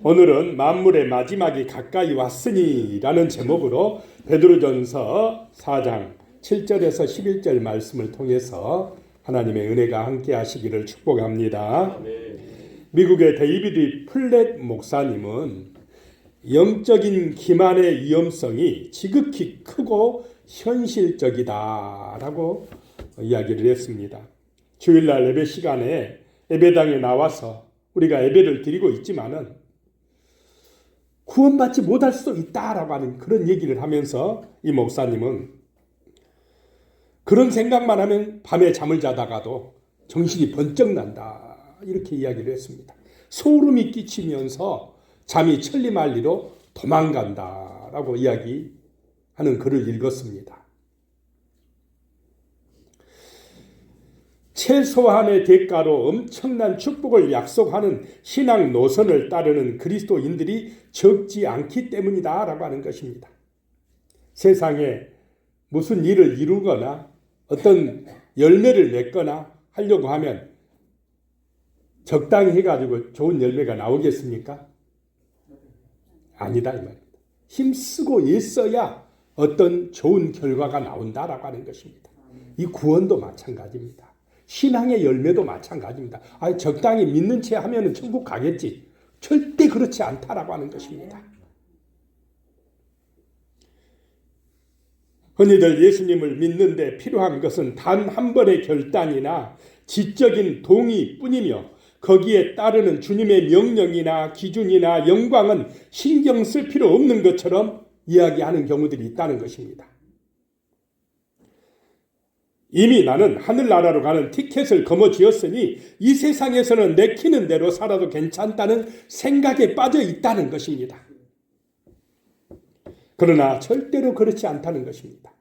오늘은 만물의 마지막이 가까이 왔으니 라는 제목으로 베드로전서 4장 7절에서 11절 말씀을 통해서 하나님의 은혜가 함께 하시기를 축복합니다. 미국의 데이비드 플랫 목사님은 영적인 기만의 위험성이 지극히 크고 현실적이다라고 이야기를 했습니다. 주일날 예배 시간에 예배당에 나와서 우리가 예배를 드리고 있지만은 구원받지 못할 수도 있다라고 하는 그런 얘기를 하면서 이 목사님은 그런 생각만 하면 밤에 잠을 자다가도 정신이 번쩍 난다 이렇게 이야기를 했습니다. 소름이 끼치면서 잠이 천리말리로 도망간다라고 이야기하는 글을 읽었습니다. 최소한의 대가로 엄청난 축복을 약속하는 신앙 노선을 따르는 그리스도인들이 적지 않기 때문이다라고 하는 것입니다. 세상에 무슨 일을 이루거나 어떤 열매를 맺거나 하려고 하면 적당히 해가지고 좋은 열매가 나오겠습니까? 아니다 이 말입니다. 힘쓰고 애써야 어떤 좋은 결과가 나온다라고 하는 것입니다. 이 구원도 마찬가지입니다. 신앙의 열매도 마찬가지입니다. 적당히 믿는 채 하면 천국 가겠지. 절대 그렇지 않다라고 하는 것입니다. 흔히들 예수님을 믿는데 필요한 것은 단 한 번의 결단이나 지적인 동의뿐이며 거기에 따르는 주님의 명령이나 기준이나 영광은 신경 쓸 필요 없는 것처럼 이야기하는 경우들이 있다는 것입니다. 이미 나는 하늘나라로 가는 티켓을 거머쥐었으니 이 세상에서는 내키는 대로 살아도 괜찮다는 생각에 빠져 있다는 것입니다. 그러나 절대로 그렇지 않다는 것입니다.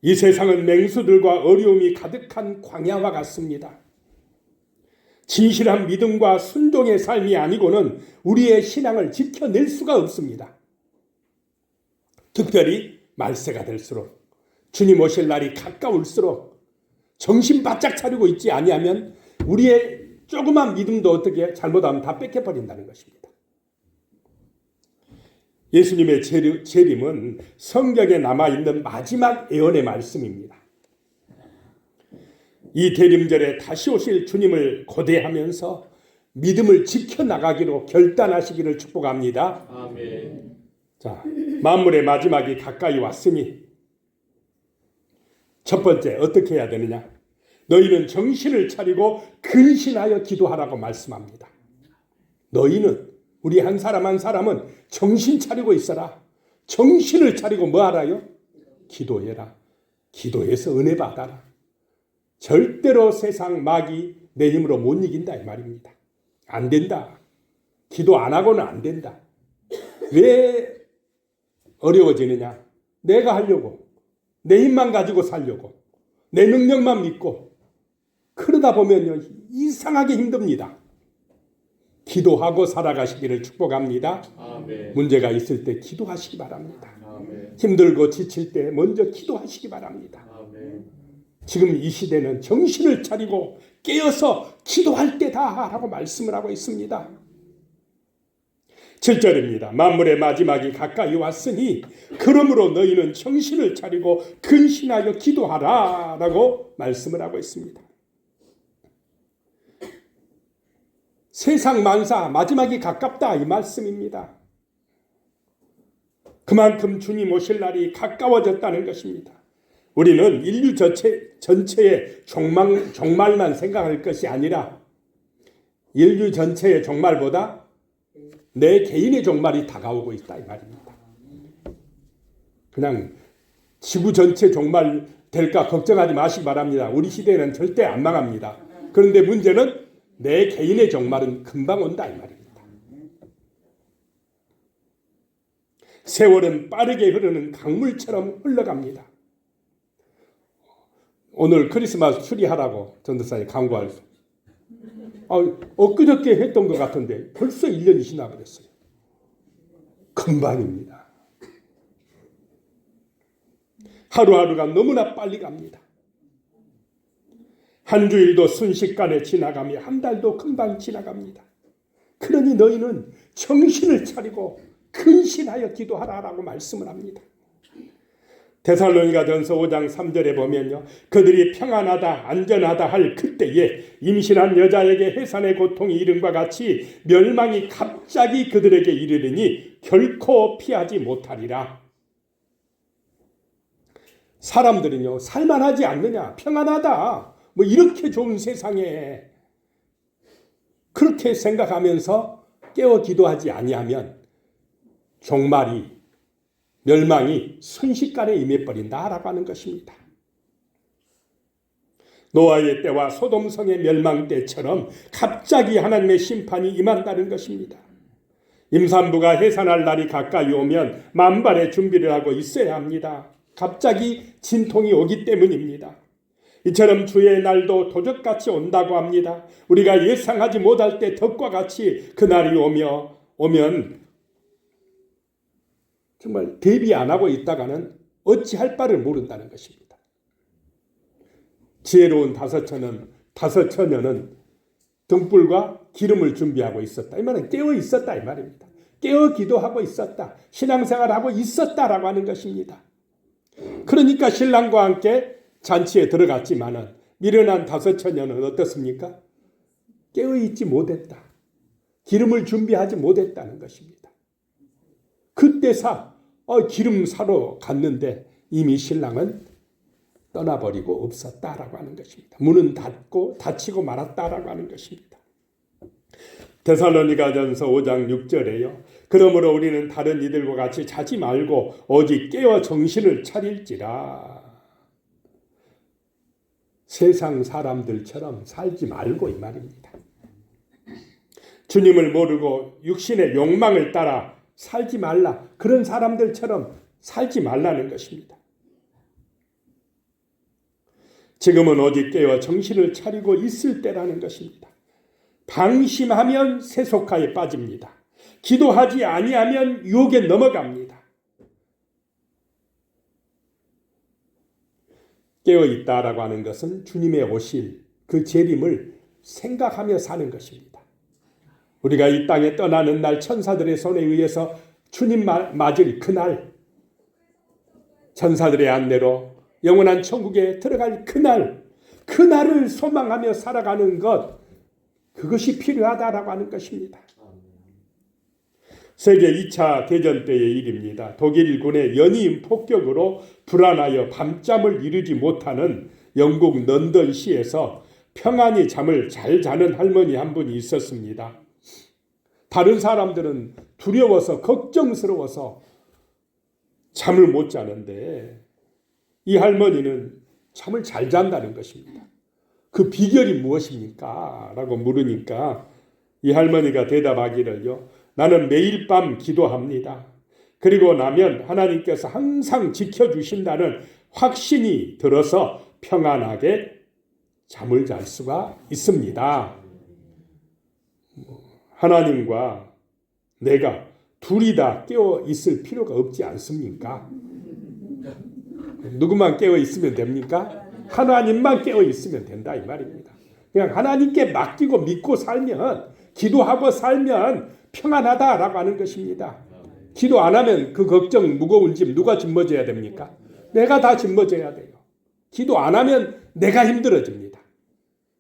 이 세상은 맹수들과 어려움이 가득한 광야와 같습니다. 진실한 믿음과 순종의 삶이 아니고는 우리의 신앙을 지켜낼 수가 없습니다. 특별히 말세가 될수록 주님 오실 날이 가까울수록 정신 바짝 차리고 있지 아니하면 우리의 조그만 믿음도 어떻게 잘못하면 다 뺏겨버린다는 것입니다. 예수님의 재림은 성경에 남아있는 마지막 예언의 말씀입니다. 이 대림절에 다시 오실 주님을 고대하면서 믿음을 지켜나가기로 결단하시기를 축복합니다. 아멘. 자, 만물의 마지막이 가까이 왔으니 첫 번째 어떻게 해야 되느냐? 너희는 정신을 차리고 근신하여 기도하라고 말씀합니다. 너희는 우리 한 사람 한 사람은 정신 차리고 있어라. 정신을 차리고 뭐 하라요? 기도해라. 기도해서 은혜 받아라. 절대로 세상 마귀 내 힘으로 못 이긴다 이 말입니다. 안 된다. 기도 안 하고는 안 된다. 왜 어려워지느냐? 내가 하려고. 내 힘만 가지고 살려고. 내 능력만 믿고. 그러다 보면요. 이상하게 힘듭니다. 기도하고 살아가시기를 축복합니다. 아멘. 문제가 있을 때 기도하시기 바랍니다. 아멘. 힘들고 지칠 때 먼저 기도하시기 바랍니다. 아멘. 지금 이 시대는 정신을 차리고 깨어서 기도할 때다 라고 말씀을 하고 있습니다. 7절입니다. 만물의 마지막이 가까이 왔으니 그러므로 너희는 정신을 차리고 근신하여 기도하라 라고 말씀을 하고 있습니다. 세상 만사 마지막이 가깝다 이 말씀입니다. 그만큼 주님 오실 날이 가까워졌다는 것입니다. 우리는 인류 전체의 종말만 생각할 것이 아니라 인류 전체의 종말보다 내 개인의 종말이 다가오고 있다 이 말입니다. 그냥 지구 전체 종말 될까 걱정하지 마시기 바랍니다. 우리 시대는 절대 안 망합니다. 그런데 문제는 내 개인의 종말은 금방 온다 이 말입니다. 세월은 빠르게 흐르는 강물처럼 흘러갑니다. 오늘 크리스마스 추리하라고 전도사님 강구할 수. 엊그저께 했던 것 같은데 벌써 1년이 지나버렸어요. 금방입니다. 하루하루가 너무나 빨리 갑니다. 한 주일도 순식간에 지나가며 한 달도 금방 지나갑니다. 그러니 너희는 정신을 차리고 근신하여 기도하라라고 말씀을 합니다. 데살로니가전서 5장 3절에 보면요, 그들이 평안하다 안전하다 할 그때에 임신한 여자에게 해산의 고통이 이른과 같이 멸망이 갑자기 그들에게 이르르니 결코 피하지 못하리라. 사람들은요, 살만하지 않느냐, 평안하다, 뭐 이렇게 좋은 세상에 그렇게 생각하면서 깨어 기도하지 아니하면 종말이, 멸망이 순식간에 임해버린다라고 하는 것입니다. 노아의 때와 소돔성의 멸망 때처럼 갑자기 하나님의 심판이 임한다는 것입니다. 임산부가 해산할 날이 가까이 오면 만반의 준비를 하고 있어야 합니다. 갑자기 진통이 오기 때문입니다. 이처럼 주의 날도 도적같이 온다고 합니다. 우리가 예상하지 못할 때 덕과 같이 그날이 오면 정말 대비 안 하고 있다가는 어찌할 바를 모른다는 것입니다. 지혜로운 다섯 처녀는 등불과 기름을 준비하고 있었다. 이 말은 깨어 있었다 이 말입니다. 깨어 기도하고 있었다. 신앙생활하고 있었다라고 하는 것입니다. 그러니까 신랑과 함께 잔치에 들어갔지만은 미련한 다섯 처녀는 어떻습니까? 깨어 있지 못했다. 기름을 준비하지 못했다는 것입니다. 그때사 기름 사러 갔는데 이미 신랑은 떠나버리고 없었다라고 하는 것입니다. 문은 닫히고 말았다라고 하는 것입니다. 데살로니가전서 5장 6절에요. 그러므로 우리는 다른 이들과 같이 자지 말고 오직 깨어 정신을 차릴지라. 세상 사람들처럼 살지 말고 이 말입니다. 주님을 모르고 육신의 욕망을 따라 살지 말라. 그런 사람들처럼 살지 말라는 것입니다. 지금은 오직 깨어 정신을 차리고 있을 때라는 것입니다. 방심하면 세속화에 빠집니다. 기도하지 아니하면 유혹에 넘어갑니다. 깨어있다라고 하는 것은 주님의 오실 그 재림을 생각하며 사는 것입니다. 우리가 이 땅에 떠나는 날 천사들의 손에 의해서 주님 맞을 그날, 천사들의 안내로 영원한 천국에 들어갈 그날을 소망하며 살아가는 것, 그것이 필요하다라고 하는 것입니다. 세계 2차 대전 때의 일입니다. 독일군의 연이은 폭격으로 불안하여 밤잠을 이루지 못하는 영국 런던시에서 평안히 잠을 잘 자는 할머니 한 분이 있었습니다. 다른 사람들은 두려워서 걱정스러워서 잠을 못 자는데 이 할머니는 잠을 잘 잔다는 것입니다. 그 비결이 무엇입니까? 라고 물으니까 이 할머니가 대답하기를요. 나는 매일 밤 기도합니다. 그리고 나면 하나님께서 항상 지켜주신다는 확신이 들어서 평안하게 잠을 잘 수가 있습니다. 하나님과 내가 둘이 다 깨어 있을 필요가 없지 않습니까? 누구만 깨어 있으면 됩니까? 하나님만 깨어 있으면 된다 이 말입니다. 그냥 하나님께 맡기고 믿고 살면, 기도하고 살면 평안하다라고 하는 것입니다. 기도 안 하면 그 걱정, 무거운 짐 누가 짊어져야 됩니까? 내가 다 짊어져야 돼요. 기도 안 하면 내가 힘들어집니다.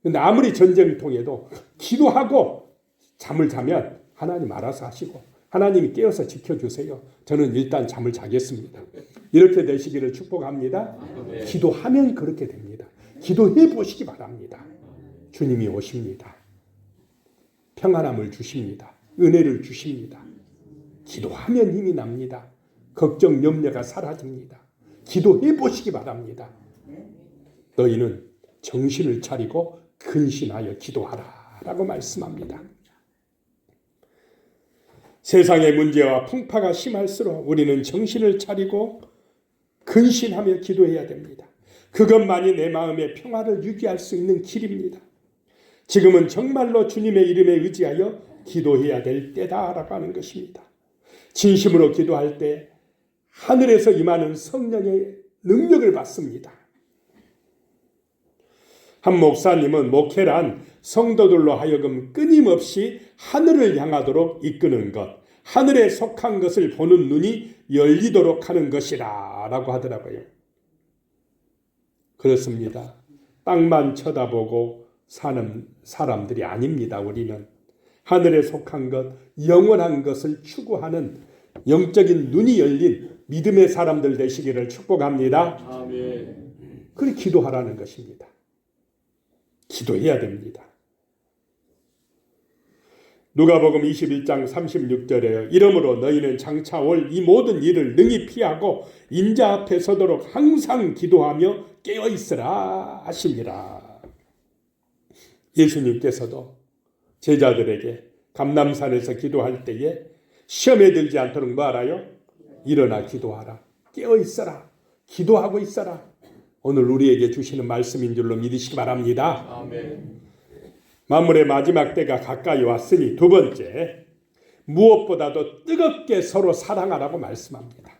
근데 아무리 전쟁통에도 기도하고 잠을 자면 하나님 알아서 하시고 하나님이 깨어서 지켜주세요. 저는 일단 잠을 자겠습니다. 이렇게 되시기를 축복합니다. 기도하면 그렇게 됩니다. 기도해 보시기 바랍니다. 주님이 오십니다. 평안함을 주십니다. 은혜를 주십니다. 기도하면 힘이 납니다. 걱정, 염려가 사라집니다. 기도해 보시기 바랍니다. 너희는 정신을 차리고 근신하여 기도하라 라고 말씀합니다. 세상의 문제와 풍파가 심할수록 우리는 정신을 차리고 근신하며 기도해야 됩니다. 그것만이 내 마음의 평화를 유지할 수 있는 길입니다. 지금은 정말로 주님의 이름에 의지하여 기도해야 될 때다라고 하는 것입니다. 진심으로 기도할 때 하늘에서 임하는 성령의 능력을 받습니다. 한 목사님은 목회란 성도들로 하여금 끊임없이 하늘을 향하도록 이끄는 것, 하늘에 속한 것을 보는 눈이 열리도록 하는 것이라 라고 하더라고요. 그렇습니다. 땅만 쳐다보고 사는 사람들이 아닙니다. 우리는 하늘에 속한 것, 영원한 것을 추구하는 영적인 눈이 열린 믿음의 사람들 되시기를 축복합니다. 아멘. 그렇게 기도하라는 것입니다. 기도해야 됩니다. 누가복음 21장 36절에 이러므로 너희는 장차 올 이 모든 일을 능히 피하고 인자 앞에 서도록 항상 기도하며 깨어 있으라 하시니라. 예수님께서도 제자들에게 감람산에서 기도할 때에 시험에 들지 않도록 뭐 알아요? 일어나 기도하라. 깨어 있어라. 기도하고 있어라. 오늘 우리에게 주시는 말씀인 줄로 믿으시기 바랍니다. 아멘. 만물의 마지막 때가 가까이 왔으니 두 번째, 무엇보다도 뜨겁게 서로 사랑하라고 말씀합니다.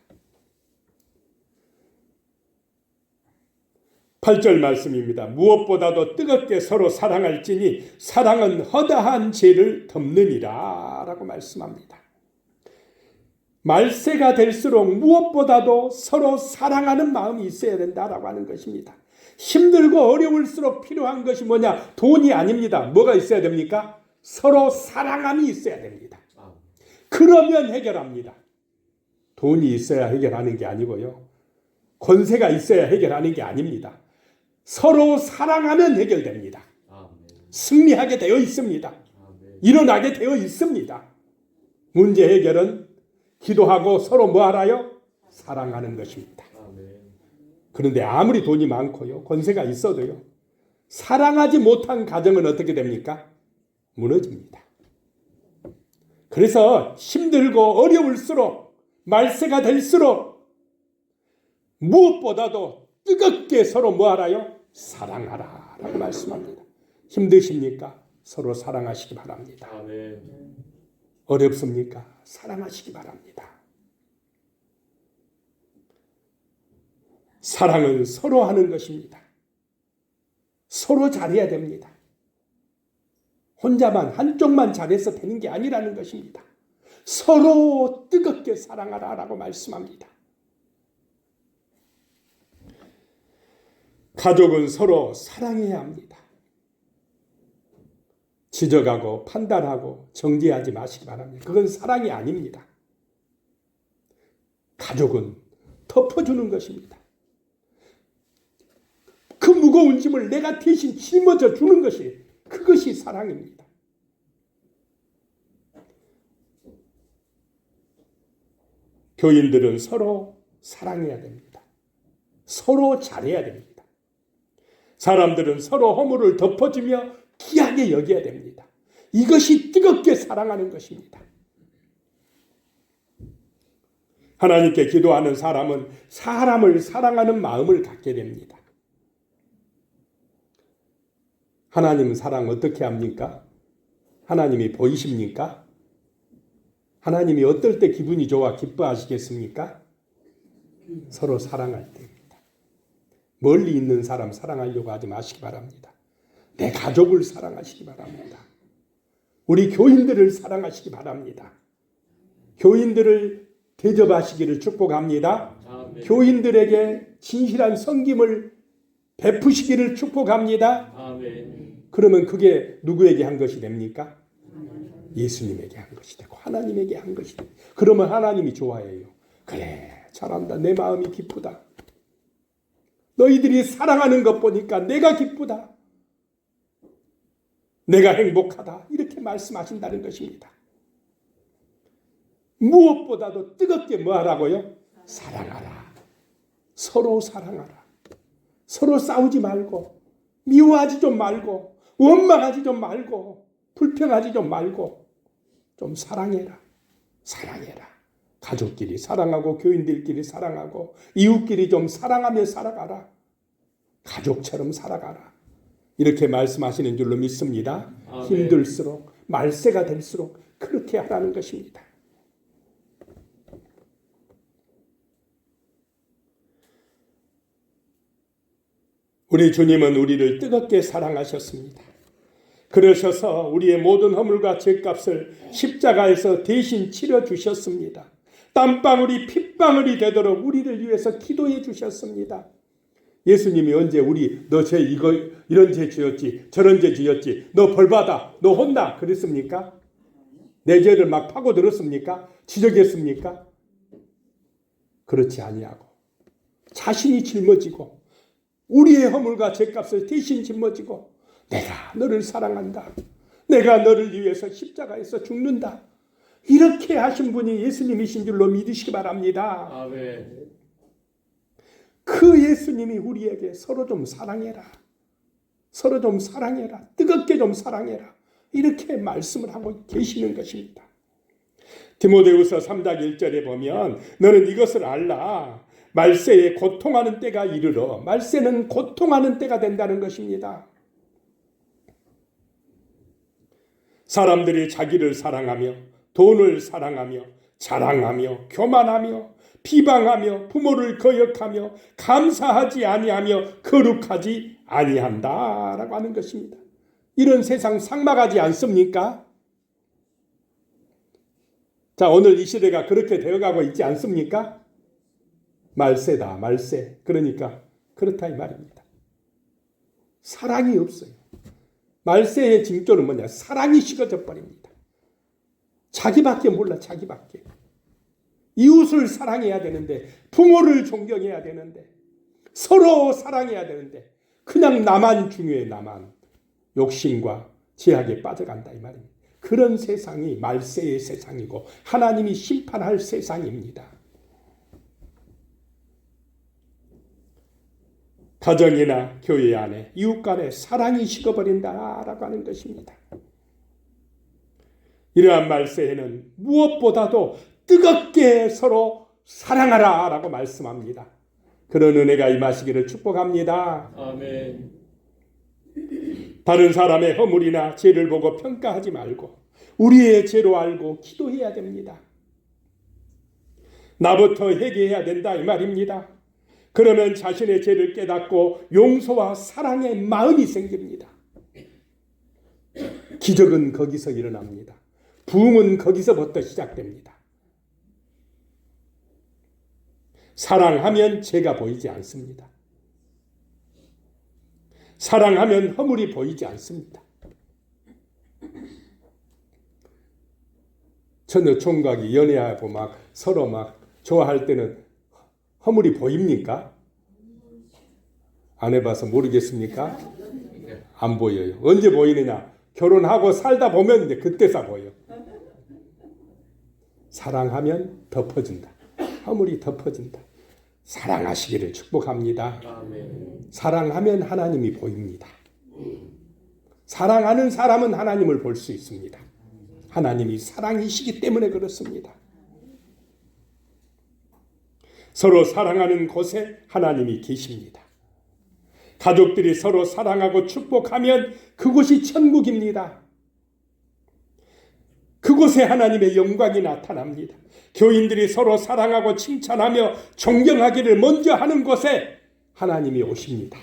8절 말씀입니다. 무엇보다도 뜨겁게 서로 사랑할지니 사랑은 허다한 죄를 덮느니라 라고 말씀합니다. 말세가 될수록 무엇보다도 서로 사랑하는 마음이 있어야 된다라고 하는 것입니다. 힘들고 어려울수록 필요한 것이 뭐냐? 돈이 아닙니다. 뭐가 있어야 됩니까? 서로 사랑함이 있어야 됩니다. 그러면 해결합니다. 돈이 있어야 해결하는 게 아니고요. 권세가 있어야 해결하는 게 아닙니다. 서로 사랑하면 해결됩니다. 승리하게 되어 있습니다. 일어나게 되어 있습니다. 문제 해결은 기도하고 서로 뭐 알아요? 사랑하는 것입니다. 그런데 아무리 돈이 많고요, 권세가 있어도요, 사랑하지 못한 가정은 어떻게 됩니까? 무너집니다. 그래서 힘들고 어려울수록, 말세가 될수록 무엇보다도 뜨겁게 서로 뭐 알아요? 사랑하라 라고 말씀합니다. 힘드십니까? 서로 사랑하시기 바랍니다. 아멘. 어렵습니까? 사랑하시기 바랍니다. 사랑은 서로 하는 것입니다. 서로 잘해야 됩니다. 혼자만 한쪽만 잘해서 되는 게 아니라는 것입니다. 서로 뜨겁게 사랑하라 라고 말씀합니다. 가족은 서로 사랑해야 합니다. 지적하고 판단하고 정죄하지 마시기 바랍니다. 그건 사랑이 아닙니다. 가족은 덮어주는 것입니다. 그 무거운 짐을 내가 대신 짊어져 주는 것이, 그것이 사랑입니다. 교인들은 서로 사랑해야 됩니다. 서로 잘해야 됩니다. 사람들은 서로 허물을 덮어주며 귀하게 여겨야 됩니다. 이것이 뜨겁게 사랑하는 것입니다. 하나님께 기도하는 사람은 사람을 사랑하는 마음을 갖게 됩니다. 하나님 사랑 어떻게 합니까? 하나님이 보이십니까? 하나님이 어떨 때 기분이 좋아 기뻐하시겠습니까? 서로 사랑할 때입니다. 멀리 있는 사람 사랑하려고 하지 마시기 바랍니다. 내 가족을 사랑하시기 바랍니다. 우리 교인들을 사랑하시기 바랍니다. 교인들을 대접하시기를 축복합니다. 아멘. 교인들에게 진실한 섬김을 베푸시기를 축복합니다. 아멘. 그러면 그게 누구에게 한 것이 됩니까? 예수님에게 한 것이 되고 하나님에게 한 것이 됩니다. 그러면 하나님이 좋아해요. 그래, 잘한다. 내 마음이 기쁘다. 너희들이 사랑하는 것 보니까 내가 기쁘다. 내가 행복하다. 이렇게 말씀하신다는 것입니다. 무엇보다도 뜨겁게 뭐 하라고요? 사랑하라. 서로 사랑하라. 서로 싸우지 말고, 미워하지 좀 말고, 원망하지 좀 말고, 불평하지 좀 말고, 좀 사랑해라. 사랑해라. 가족끼리 사랑하고, 교인들끼리 사랑하고, 이웃끼리 좀 사랑하며 살아가라. 가족처럼 살아가라. 이렇게 말씀하시는 줄로 믿습니다. 아멘. 힘들수록, 말세가 될수록 그렇게 하라는 것입니다. 우리 주님은 우리를 뜨겁게 사랑하셨습니다. 그러셔서 우리의 모든 허물과 죄값을 십자가에서 대신 치러 주셨습니다. 땀방울이 핏방울이 되도록 우리를 위해서 기도해 주셨습니다. 예수님이 언제 너 죄 이런 죄 지었지, 저런 죄 지었지, 너 벌받아, 너 혼나 그랬습니까? 내 죄를 막 파고들었습니까? 지적했습니까? 그렇지 아니하고 자신이 짊어지고 우리의 허물과 죄값을 대신 짊어지고 내가 너를 사랑한다. 내가 너를 위해서 십자가에서 죽는다. 이렇게 하신 분이 예수님이신 줄로 믿으시기 바랍니다. 아멘. 그 예수님이 우리에게 서로 좀 사랑해라. 서로 좀 사랑해라. 뜨겁게 좀 사랑해라. 이렇게 말씀을 하고 계시는 것입니다. 디모데후서 3장 1절에 보면 너는 이것을 알라. 말세에 고통하는 때가 이르러. 말세는 고통하는 때가 된다는 것입니다. 사람들이 자기를 사랑하며 돈을 사랑하며 자랑하며 교만하며 비방하며 부모를 거역하며 감사하지 아니하며 거룩하지 아니한다라고 하는 것입니다. 이런 세상 삭막하지 않습니까? 자, 오늘 이 시대가 그렇게 되어가고 있지 않습니까? 말세다, 말세. 그러니까 그렇다 이 말입니다. 사랑이 없어요. 말세의 징조는 뭐냐? 사랑이 식어져 버립니다. 자기밖에 몰라, 자기밖에. 이웃을 사랑해야 되는데, 부모를 존경해야 되는데, 서로 사랑해야 되는데, 그냥 나만 중요해, 나만. 욕심과 제약에 빠져간다 이 말입니다. 그런 세상이 말세의 세상이고 하나님이 심판할 세상입니다. 가정이나 교회 안에 이웃 간에 사랑이 식어버린다라고 하는 것입니다. 이러한 말세에는 무엇보다도 뜨겁게 서로 사랑하라라고 말씀합니다. 그런 은혜가 임하시기를 축복합니다. 아멘. 다른 사람의 허물이나 죄를 보고 평가하지 말고 우리의 죄로 알고 기도해야 됩니다. 나부터 회개해야 된다 이 말입니다. 그러면 자신의 죄를 깨닫고 용서와 사랑의 마음이 생깁니다. 기적은 거기서 일어납니다. 부흥은 거기서부터 시작됩니다. 사랑하면 죄가 보이지 않습니다. 사랑하면 허물이 보이지 않습니다. 처녀 총각이 연애하고 막 서로 막 좋아할 때는 허물이 보입니까? 안 해봐서 모르겠습니까? 안 보여요. 언제 보이느냐? 결혼하고 살다 보면 이제 그때서 보여. 사랑하면 덮어진다. 허물이 덮어진다. 사랑하시기를 축복합니다. 아멘. 사랑하면 하나님이 보입니다. 사랑하는 사람은 하나님을 볼 수 있습니다. 하나님이 사랑이시기 때문에 그렇습니다. 서로 사랑하는 곳에 하나님이 계십니다. 가족들이 서로 사랑하고 축복하면 그곳이 천국입니다. 그곳에 하나님의 영광이 나타납니다. 교인들이 서로 사랑하고 칭찬하며 존경하기를 먼저 하는 곳에 하나님이 오십니다.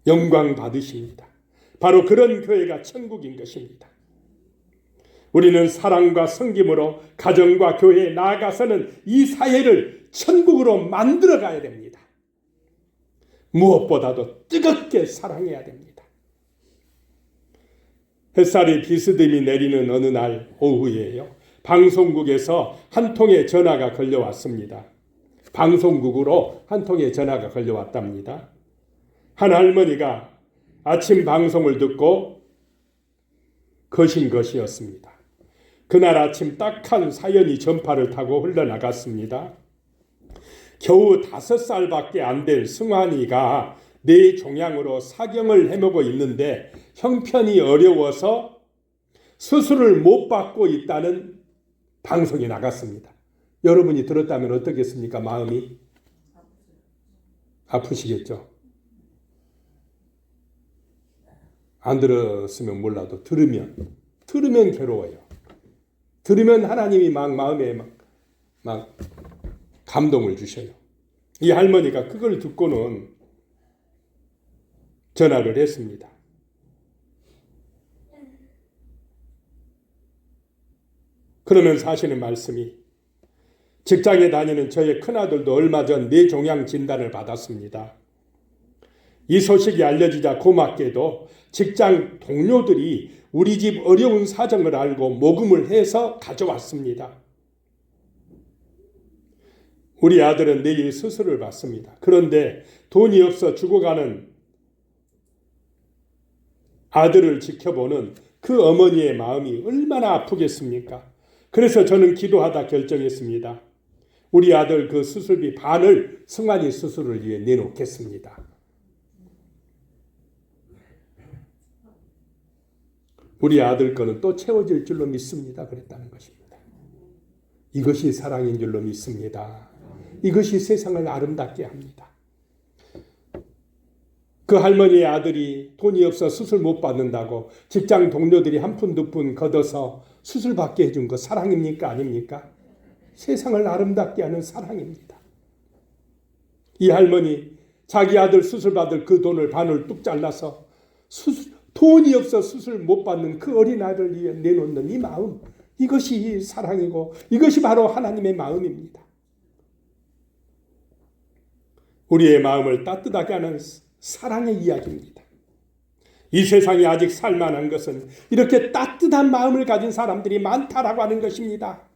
영광 받으십니다. 바로 그런 교회가 천국인 것입니다. 우리는 사랑과 섬김으로 가정과 교회에 나아가서는 이 사회를 천국으로 만들어 가야 됩니다. 무엇보다도 뜨겁게 사랑해야 됩니다. 햇살이 비스듬히 내리는 어느 날 오후에요. 방송국에서 한 통의 전화가 걸려왔습니다. 방송국으로 한 통의 전화가 걸려왔답니다. 한 할머니가 아침 방송을 듣고 거신 것이었습니다. 그날 아침 딱한 사연이 전파를 타고 흘러나갔습니다. 겨우 5살밖에 안 된 승환이가 뇌종양으로 사경을 헤매고 있는데 형편이 어려워서 수술을 못 받고 있다는 방송이 나갔습니다. 여러분이 들었다면 어떻겠습니까? 마음이 아프시겠죠? 안 들었으면 몰라도 들으면 괴로워요. 들으면 하나님이 막 마음에 막 감동을 주셔요. 이 할머니가 그걸 듣고는 전화를 했습니다. 그러면서 하시는 말씀이, 직장에 다니는 저의 큰아들도 얼마 전 뇌종양 진단을 받았습니다. 이 소식이 알려지자 고맙게도 직장 동료들이 우리 집 어려운 사정을 알고 모금을 해서 가져왔습니다. 우리 아들은 내일 수술을 받습니다. 그런데 돈이 없어 죽어가는 아들을 지켜보는 그 어머니의 마음이 얼마나 아프겠습니까? 그래서 저는 기도하다 결정했습니다. 우리 아들 그 수술비 반을 승환이 수술을 위해 내놓겠습니다. 우리 아들 거는 또 채워질 줄로 믿습니다. 그랬다는 것입니다. 이것이 사랑인 줄로 믿습니다. 이것이 세상을 아름답게 합니다. 그 할머니의 아들이 돈이 없어 수술 못 받는다고 직장 동료들이 한 푼 두 푼 걷어서 수술 받게 해준 거 사랑입니까? 아닙니까? 세상을 아름답게 하는 사랑입니다. 이 할머니 자기 아들 수술 받을 그 돈을 반을 뚝 잘라서 돈이 없어 수술 못 받는 그 어린 아이를 위해 내놓는 이 마음, 이것이 사랑이고 이것이 바로 하나님의 마음입니다. 우리의 마음을 따뜻하게 하는 사랑의 이야기입니다. 이 세상에 아직 살만한 것은 이렇게 따뜻한 마음을 가진 사람들이 많다라고 하는 것입니다.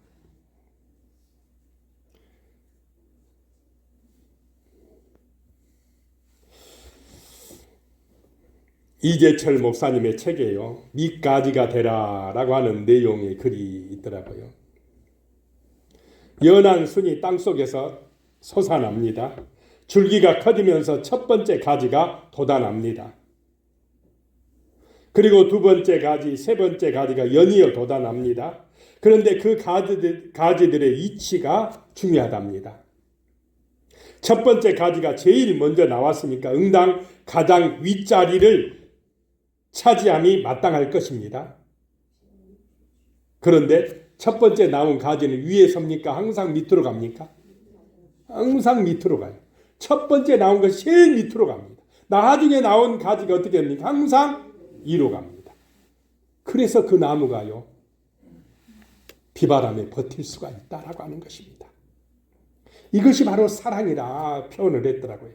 이재철 목사님의 책에요, 밑가지가 되라라고 하는 내용의 글이 있더라고요. 연한 순이 땅속에서 솟아납니다. 줄기가 커지면서 첫 번째 가지가 돋아납니다. 그리고 두 번째 가지, 세 번째 가지가 연이어 돋아납니다. 그런데 그 가지들의 위치가 중요하답니다. 첫 번째 가지가 제일 먼저 나왔으니까 응당 가장 윗자리를 차지함이 마땅할 것입니다. 그런데 첫 번째 나온 가지는 위에 섭니까? 항상 밑으로 갑니까? 항상 밑으로 가요. 첫 번째 나온 것이 제일 밑으로 갑니다. 나중에 나온 가지가 어떻게 됩니까? 항상 위로 갑니다. 그래서 그 나무가요, 비바람에 버틸 수가 있다라고 하는 것입니다. 이것이 바로 사랑이라 표현을 했더라고요.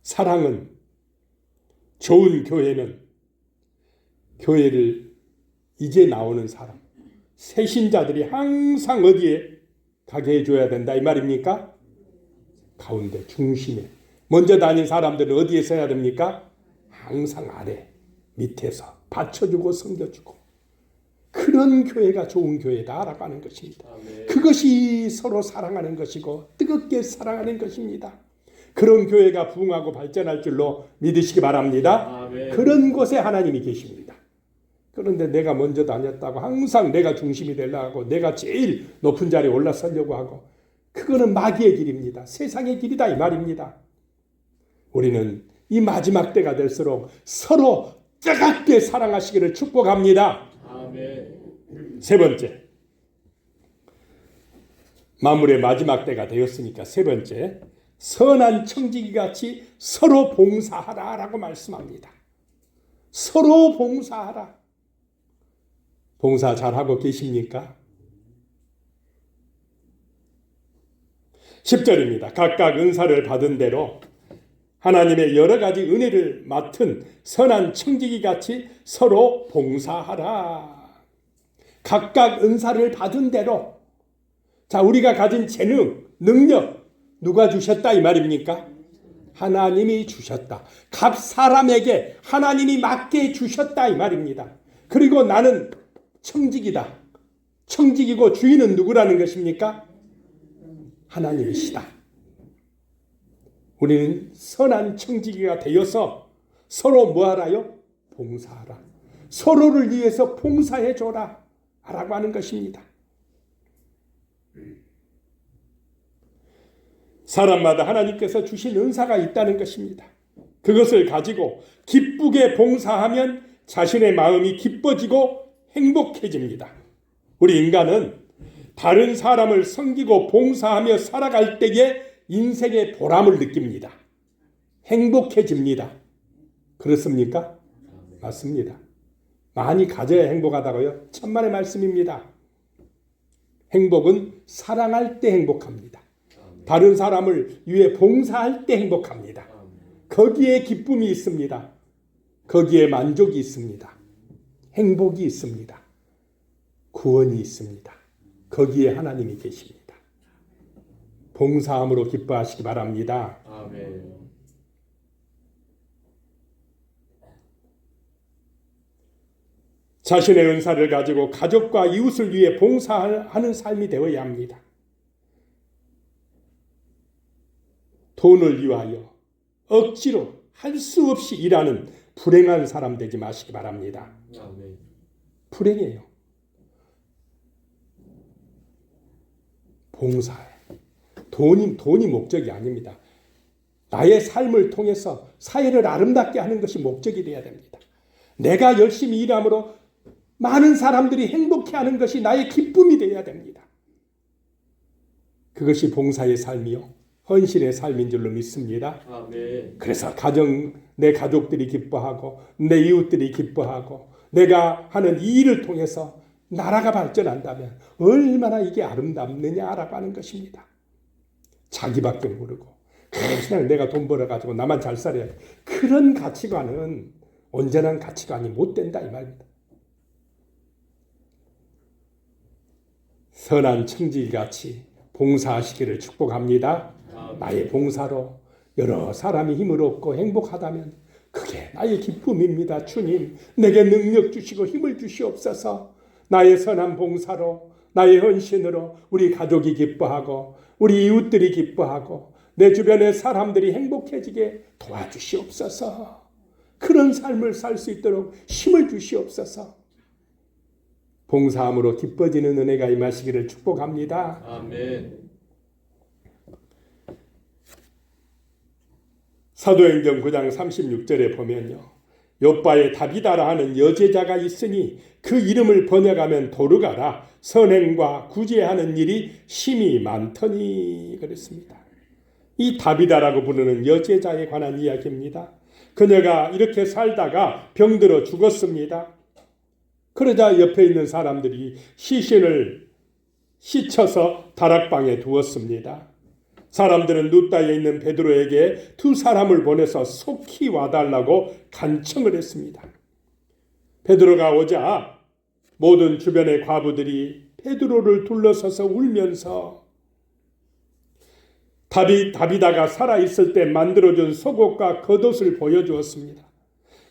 사랑은, 좋은 교회는 교회를 이제 나오는 사람, 새신자들이 항상 어디에 가게 해줘야 된다 이 말입니까? 가운데, 중심에. 먼저 다닌 사람들은 어디에 서야 됩니까? 항상 아래, 밑에서 받쳐주고 섬겨주고, 그런 교회가 좋은 교회다라고 하는 것입니다. 아멘. 그것이 서로 사랑하는 것이고 뜨겁게 사랑하는 것입니다. 그런 교회가 부흥하고 발전할 줄로 믿으시기 바랍니다. 아멘. 그런 곳에 하나님이 계십니다. 그런데 내가 먼저 다녔다고 항상 내가 중심이 되려고 하고 내가 제일 높은 자리에 올라서려고 하고, 그거는 마귀의 길입니다. 세상의 길이다 이 말입니다. 우리는 이 마지막 때가 될수록 서로 뜨겁게 사랑하시기를 축복합니다. 아멘. 세 번째, 만물의 마지막 때가 되었으니까 세 번째, 선한 청지기같이 서로 봉사하라라고 말씀합니다. 서로 봉사하라. 봉사 잘하고 계십니까? 10절입니다. 각각 은사를 받은 대로 하나님의 여러 가지 은혜를 맡은 선한 청지기같이 서로 봉사하라. 각각 은사를 받은 대로. 자, 우리가 가진 재능, 능력 누가 주셨다 이 말입니까? 하나님이 주셨다. 각 사람에게 하나님이 맞게 주셨다 이 말입니다. 그리고 나는 청지기다. 청지기고 주인은 누구라는 것입니까? 하나님이시다. 우리는 선한 청지기가 되어서 서로 뭐하라요? 봉사하라. 서로를 위해서 봉사해줘라 라고 하는 것입니다. 사람마다 하나님께서 주신 은사가 있다는 것입니다. 그것을 가지고 기쁘게 봉사하면 자신의 마음이 기뻐지고 행복해집니다. 우리 인간은 다른 사람을 섬기고 봉사하며 살아갈 때에 인생의 보람을 느낍니다. 행복해집니다. 그렇습니까? 맞습니다. 많이 가져야 행복하다고요? 천만의 말씀입니다. 행복은 사랑할 때 행복합니다. 다른 사람을 위해 봉사할 때 행복합니다. 거기에 기쁨이 있습니다. 거기에 만족이 있습니다. 행복이 있습니다. 구원이 있습니다. 거기에 하나님이 계십니다. 봉사함으로 기뻐하시기 바랍니다. 아멘. 자신의 은사를 가지고 가족과 이웃을 위해 봉사하는 삶이 되어야 합니다. 돈을 위하여 억지로 할 수 없이 일하는 불행한 사람 되지 마시기 바랍니다. 아멘. 불행해요. 봉사해. 돈이 목적이 아닙니다. 나의 삶을 통해서 사회를 아름답게 하는 것이 목적이 되어야 됩니다. 내가 열심히 일함으로 많은 사람들이 행복해하는 것이 나의 기쁨이 되어야 됩니다. 그것이 봉사의 삶이요, 헌신의 삶인 줄로 믿습니다. 아멘. 그래서 내 가족들이 기뻐하고 내 이웃들이 기뻐하고 내가 하는 이 일을 통해서 나라가 발전한다면 얼마나 이게 아름답느냐라고 하는 것입니다. 자기밖에 모르고 그냥 내가 돈 벌어가지고 나만 잘 살아야 돼. 그런 가치관은 온전한 가치관이 못 된다 이 말입니다. 선한 청지기같이 봉사하시기를 축복합니다. 나의 봉사로 여러 사람이 힘을 얻고 행복하다면 그게 나의 기쁨입니다. 주님, 내게 능력 주시고 힘을 주시옵소서. 나의 선한 봉사로, 나의 헌신으로 우리 가족이 기뻐하고 우리 이웃들이 기뻐하고 내 주변의 사람들이 행복해지게 도와주시옵소서. 그런 삶을 살 수 있도록 힘을 주시옵소서. 봉사함으로 기뻐지는 은혜가 임하시기를 축복합니다. 아멘. 사도행전 9장 36절에 보면요, 요바에 다비다라 하는 여제자가 있으니 그 이름을 번역하면 도르가라. 선행과 구제하는 일이 심히 많더니 그랬습니다. 이 다비다라고 부르는 여제자에 관한 이야기입니다. 그녀가 이렇게 살다가 병들어 죽었습니다. 그러자 옆에 있는 사람들이 시신을 씻어서 다락방에 두었습니다. 사람들은 룻다에 있는 베드로에게 두 사람을 보내서 속히 와달라고 간청을 했습니다. 베드로가 오자 모든 주변의 과부들이 베드로를 둘러서서 울면서 다비다가 살아있을 때 만들어준 속옷과 겉옷을 보여주었습니다.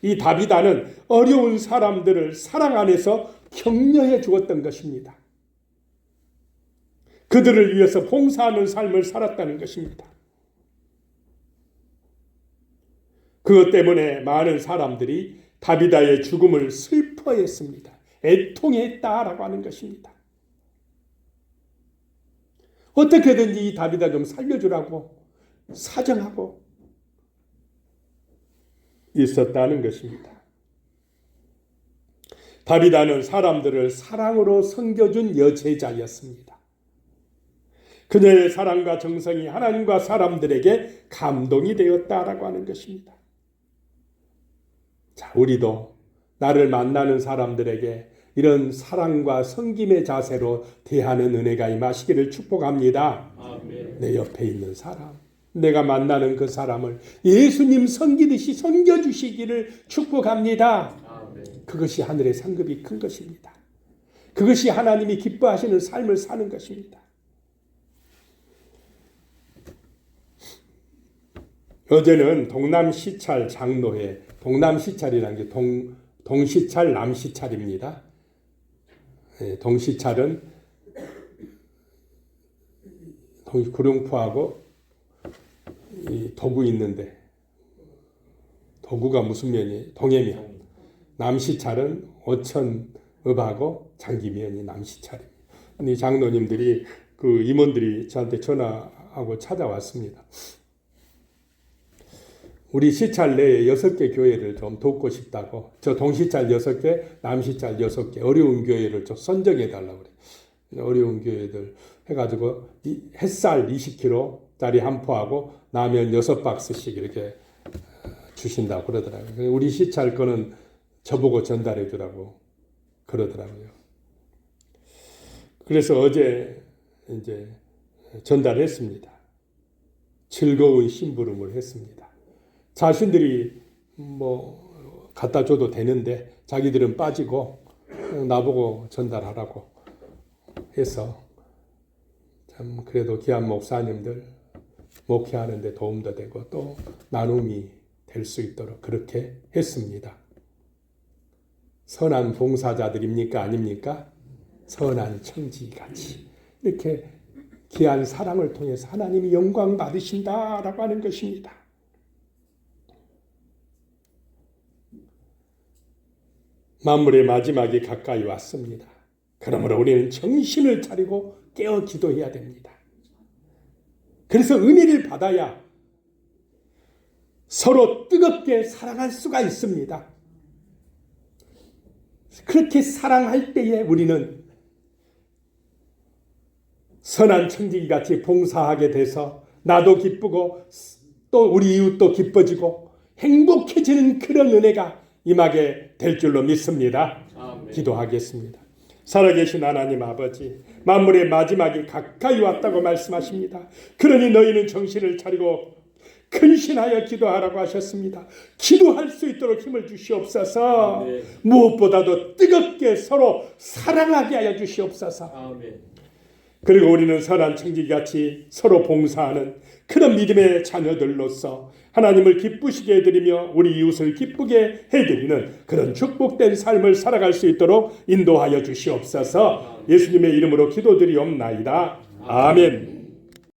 이 다비다는 어려운 사람들을 사랑 안에서 격려해 주었던 것입니다. 그들을 위해서 봉사하는 삶을 살았다는 것입니다. 그것 때문에 많은 사람들이 다비다의 죽음을 슬퍼했습니다. 애통했다라고 하는 것입니다. 어떻게든지 이 다비다 좀 살려주라고 사정하고 있었다는 것입니다. 다비다는 사람들을 사랑으로 섬겨준 여제자였습니다. 그녀의 사랑과 정성이 하나님과 사람들에게 감동이 되었다라고 하는 것입니다. 자, 우리도 나를 만나는 사람들에게 이런 사랑과 섬김의 자세로 대하는 은혜가 임하시기를 축복합니다. 아멘. 내 옆에 있는 사람, 내가 만나는 그 사람을 예수님 섬기듯이 섬겨주시기를 축복합니다. 아멘. 그것이 하늘의 상급이 큰 것입니다. 그것이 하나님이 기뻐하시는 삶을 사는 것입니다. 어제는 동남시찰 장로회, 동남시찰이라는 게 동시찰, 남시찰입니다. 동시찰은 구룡포하고 도구 있는데, 도구가 무슨 면이에요? 동해면. 남시찰은 오천읍하고 장기면이 남시찰입니다. 이 장로님들이 그 임원들이 저한테 전화하고 찾아왔습니다. 우리 시찰 내에 6개 교회를 좀 돕고 싶다고. 저 동시찰 6개, 남시찰 6개, 어려운 교회를 좀 선정해 달라고 그래요. 어려운 교회들 해가지고 햇살 20kg짜리 한 포하고 라면 6박스씩 이렇게 주신다고 그러더라고요. 우리 시찰 거는 저보고 전달해 주라고 그러더라고요. 그래서 어제 이제 전달했습니다. 즐거운 심부름을 했습니다. 자신들이 뭐 갖다 줘도 되는데 자기들은 빠지고 나보고 전달하라고 해서 참 그래도 귀한 목사님들 목회하는 데 도움도 되고 또 나눔이 될 수 있도록 그렇게 했습니다. 선한 봉사자들입니까? 아닙니까? 선한 청지기같이 이렇게 귀한 사랑을 통해서 하나님이 영광 받으신다라고 하는 것입니다. 만물의 마지막이 가까이 왔습니다. 그러므로 우리는 정신을 차리고 깨어 기도해야 됩니다. 그래서 은혜를 받아야 서로 뜨겁게 사랑할 수가 있습니다. 그렇게 사랑할 때에 우리는 선한 청지기 같이 봉사하게 돼서 나도 기쁘고 또 우리 이웃도 기뻐지고 행복해지는 그런 은혜가 임하게 될 줄로 믿습니다. 아멘. 기도하겠습니다. 살아계신 하나님 아버지, 만물의 마지막이 가까이 왔다고 말씀하십니다. 그러니 너희는 정신을 차리고 근신하여 기도하라고 하셨습니다. 기도할 수 있도록 힘을 주시옵소서. 아멘. 무엇보다도 뜨겁게 서로 사랑하게 하여 주시옵소서. 아멘. 그리고 우리는 선한 청지기같이 서로 봉사하는 그런 믿음의 자녀들로서 하나님을 기쁘시게 해드리며 우리 이웃을 기쁘게 해드리는 그런 축복된 삶을 살아갈 수 있도록 인도하여 주시옵소서. 예수님의 이름으로 기도드리옵나이다. 아멘.